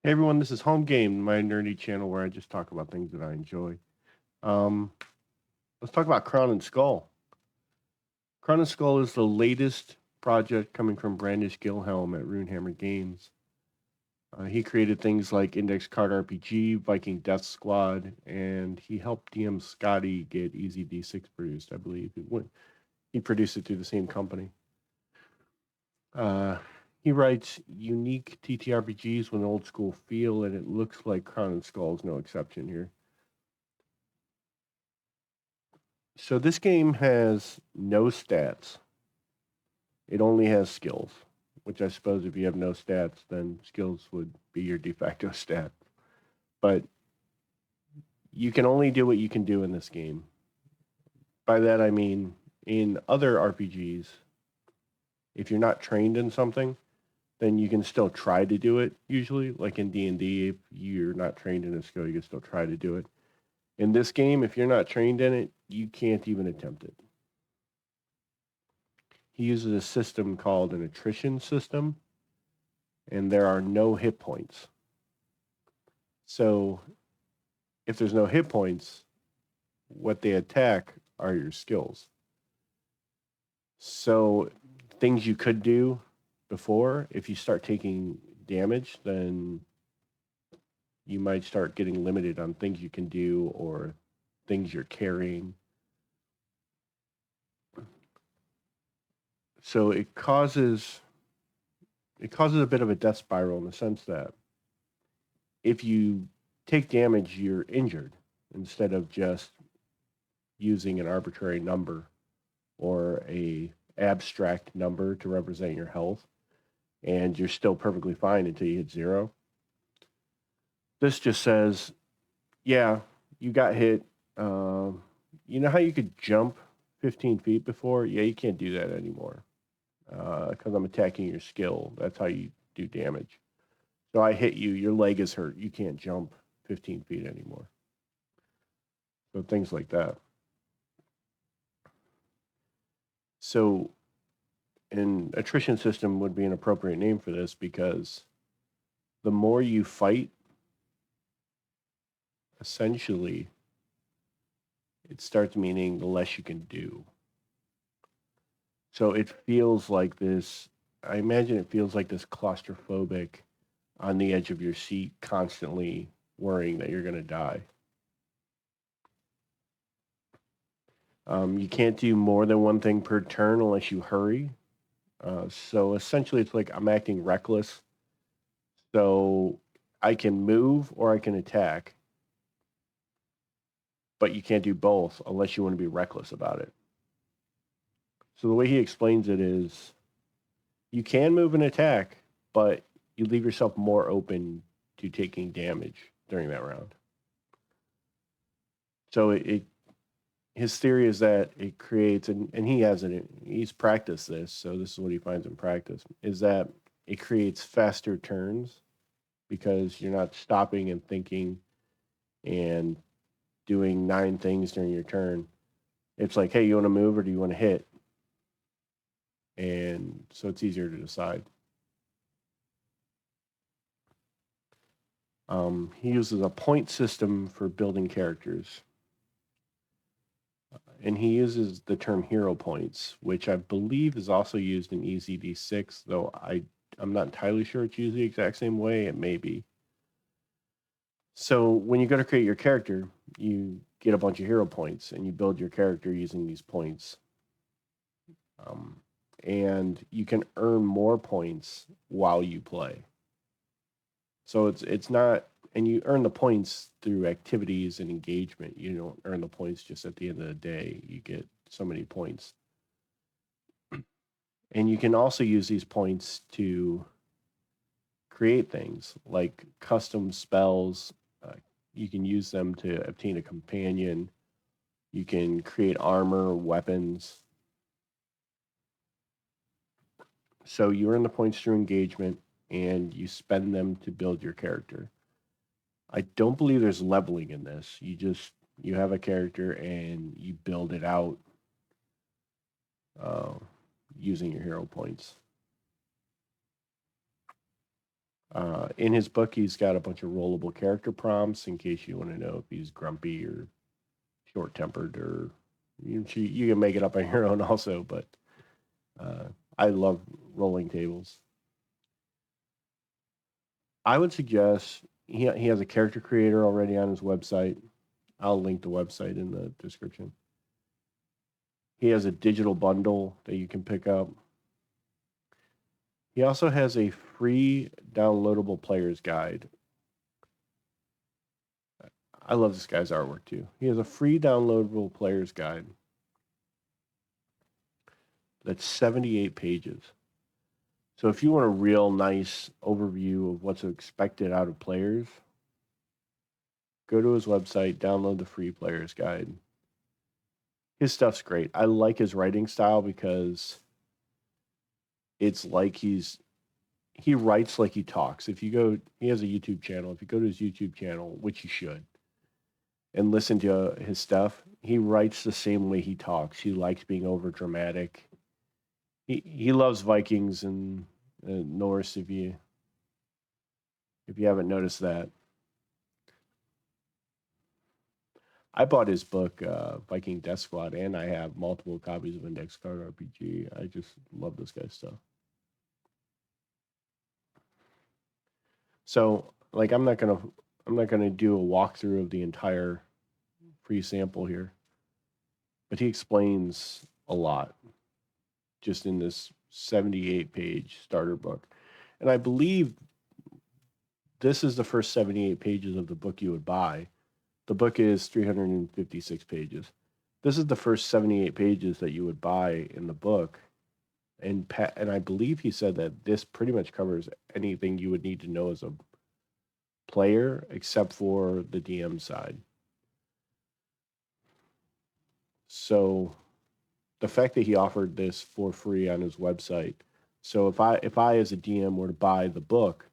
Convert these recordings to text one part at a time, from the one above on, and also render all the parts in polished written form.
Hey everyone, this is Home Game, my nerdy channel where I just talk about things that I enjoy. Um, let's talk about Crown and Skull. Crown and Skull is the latest project coming from Brandish Gilhelm at Runehammer Games. He created things like Index Card RPG, Viking Death Squad, and he helped DM Scotty get Easy D6 produced, I believe. He produced it through the same company. Uh, he writes unique TTRPGs with an old school feel, and it looks like Crown and Skull is no exception here. So this game has no stats. It only has skills, which I suppose if you have no stats, then skills would be your de facto stat. But you can only do what you can do in this game. By that I mean in other RPGs, if you're not trained in something, then you can still try to do it usually. Like in D&D, if you're not trained in a skill, you can still try to do it. In this game, if you're not trained in it, you can't even attempt it. He uses a system called an attrition system, and there are no hit points. So if there's no hit points, what they attack are your skills. So things you could do before, if you start taking damage, then you might start getting limited on things you can do or things you're carrying. So it causes a bit of a death spiral in the sense that if you take damage, you're injured instead of just using an arbitrary number or a abstract number to represent your health, and you're still perfectly fine until you hit zero. This just says, yeah, you got hit. You know how you could jump 15 feet before? Yeah, you can't do that anymore because I'm attacking your skill. That's how you do damage. So I hit you, your leg is hurt. You can't jump 15 feet anymore. So things like that. So an attrition system would be an appropriate name for this because the more you fight, essentially, it starts meaning the less you can do. So it feels like this, I imagine it feels like this claustrophobic on the edge of your seat, constantly worrying that you're going to die. You can't do more than one thing per turn unless you hurry. So essentially, it's like I'm acting reckless. So I can move or I can attack, but you can't do both unless you want to be reckless about it. So the way he explains it is you can move and attack, but you leave yourself more open to taking damage during that round. So his theory is that it creates, and he hasn't, he's practiced this, so this is what he finds in practice, is that it creates faster turns because you're not stopping and thinking and doing 9 things during your turn. It's like, hey, you want to move or do you want to hit? And so it's easier to decide. He uses a point system for building characters. And he uses the term hero points, which I believe is also used in EZD6, though I'm not entirely sure it's used the exact same way. It may be. So when you go to create your character, you get a bunch of hero points and you build your character using these points. And you can earn more points while you play. So it's not, and you earn the points through activities and engagement. You don't earn the points just at the end of the day. You get so many points. And you can also use these points to create things like custom spells. You can use them to obtain a companion. You can create armor, weapons. So you earn the points through engagement and you spend them to build your character. I don't believe there's leveling in this. You have a character and you build it out uh, using your hero points. In his book, he's got a bunch of rollable character prompts in case you want to know if he's grumpy or short tempered, or you can make it up on your own also. But I love rolling tables. I would suggest he has a character creator already on his website. I'll link the website in the description. He has a digital bundle that you can pick up. He also has a free downloadable player's guide. I love this guy's artwork too. He has a free downloadable player's guide that's 78 pages. So if you want a real nice overview of what's expected out of players, go to his website, download the free player's guide. His stuff's great. I like his writing style because it's like he writes like he talks. If you go, he has a YouTube channel. If you go to his YouTube channel, which you should, and listen to his stuff, he writes the same way he talks. He likes being over dramatic. He loves Vikings and Norse. If you haven't noticed that, I bought his book Viking Death Squad, and I have multiple copies of Index Card RPG. I just love this guy's stuff. So, like, I'm not gonna do a walkthrough of the entire free sample here, but he explains a lot just in this 78-page starter book, and I believe this is the first 78 pages of the book you would buy. The book is 356 pages. This is the first 78 pages that you would buy in the book. And I believe he said that this pretty much covers anything you would need to know as a player, except for the DM side. So the fact that he offered this for free on his website. So if I as a DM were to buy the book,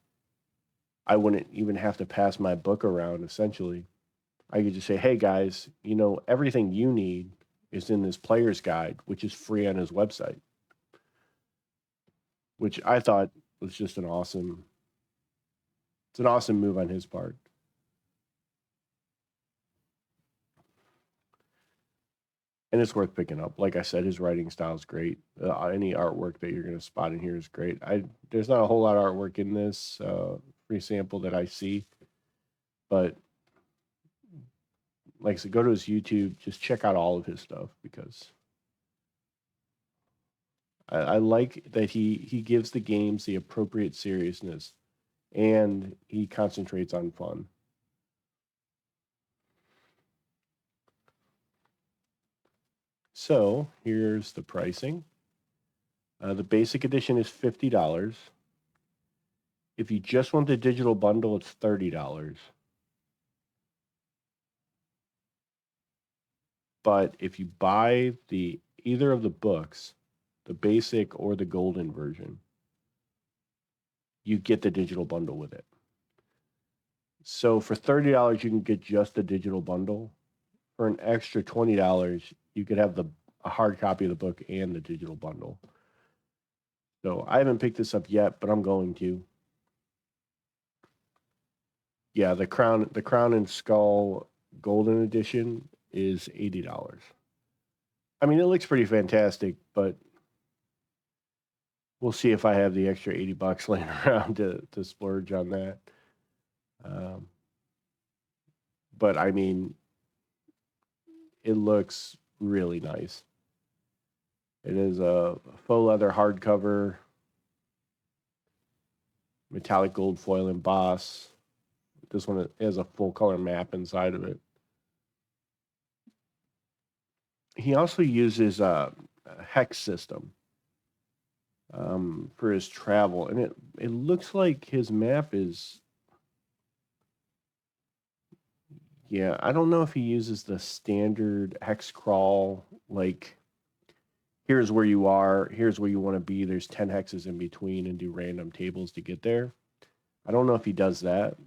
I wouldn't even have to pass my book around, essentially. I could just say, hey guys, everything you need is in this player's guide, which is free on his website, which I thought was just it's an awesome move on his part. And it's worth picking up. Like I said, his writing style is great. Any artwork that you're going to spot in here is great. There's not a whole lot of artwork in this free sample that I see, but like I said, go to his YouTube, just check out all of his stuff, because I like that he gives the games the appropriate seriousness, and he concentrates on fun. So here's the pricing. The basic edition is $50. If you just want the digital bundle, it's $30. But if you buy either of the books, the basic or the golden version, you get the digital bundle with it. So for $30, you can get just the digital bundle. For an extra $20, you could have a hard copy of the book and the digital bundle. So I haven't picked this up yet, but I'm going to. Yeah, the Crown and Skull Golden Edition is $80. I mean, it looks pretty fantastic, but we'll see if I have the extra $80 laying around to splurge on that. But I mean, it looks really nice. It is a faux leather hardcover, metallic gold foil emboss. This one has a full color map inside of it. He also uses a hex system for his travel, and it looks like his map is. Yeah, I don't know if he uses the standard hex crawl, like here's where you are, here's where you want to be, there's 10 hexes in between, and do random tables to get there. I don't know if he does that.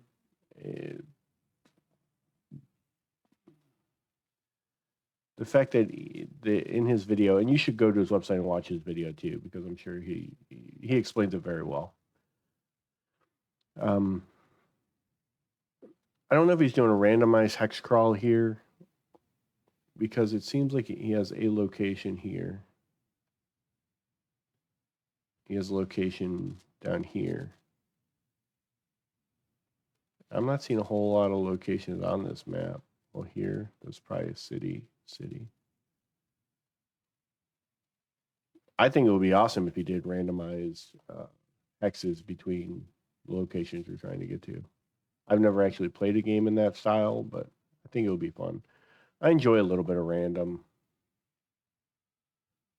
The fact that in his video, and you should go to his website and watch his video too, because I'm sure he explains it very well. I don't know if he's doing a randomized hex crawl here, because it seems like he has a location here. He has a location down here. I'm not seeing a whole lot of locations on this map. Well, here, there's probably a city. I think it would be awesome if he did randomize hexes between locations you're trying to get to. I've never actually played a game in that style, but I think it would be fun. I enjoy a little bit of random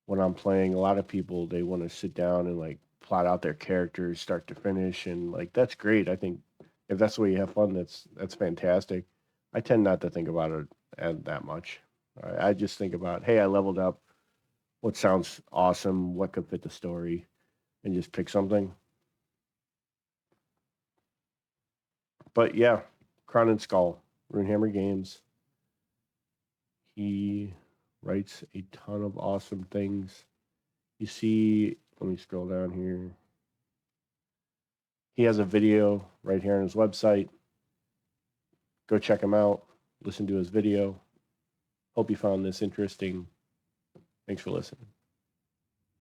when I'm playing. A lot of people, they want to sit down and like plot out their characters start to finish, and like that's great. I think if that's the way you have fun, that's fantastic. I tend not to think about it that much. I just think about, hey, I leveled up. What sounds awesome? What could fit the story? And just pick something. But yeah, Crown and Skull, Runehammer Games. He writes a ton of awesome things. You see, let me scroll down here. He has a video right here on his website. Go check him out. Listen to his video. Hope you found this interesting. Thanks for listening.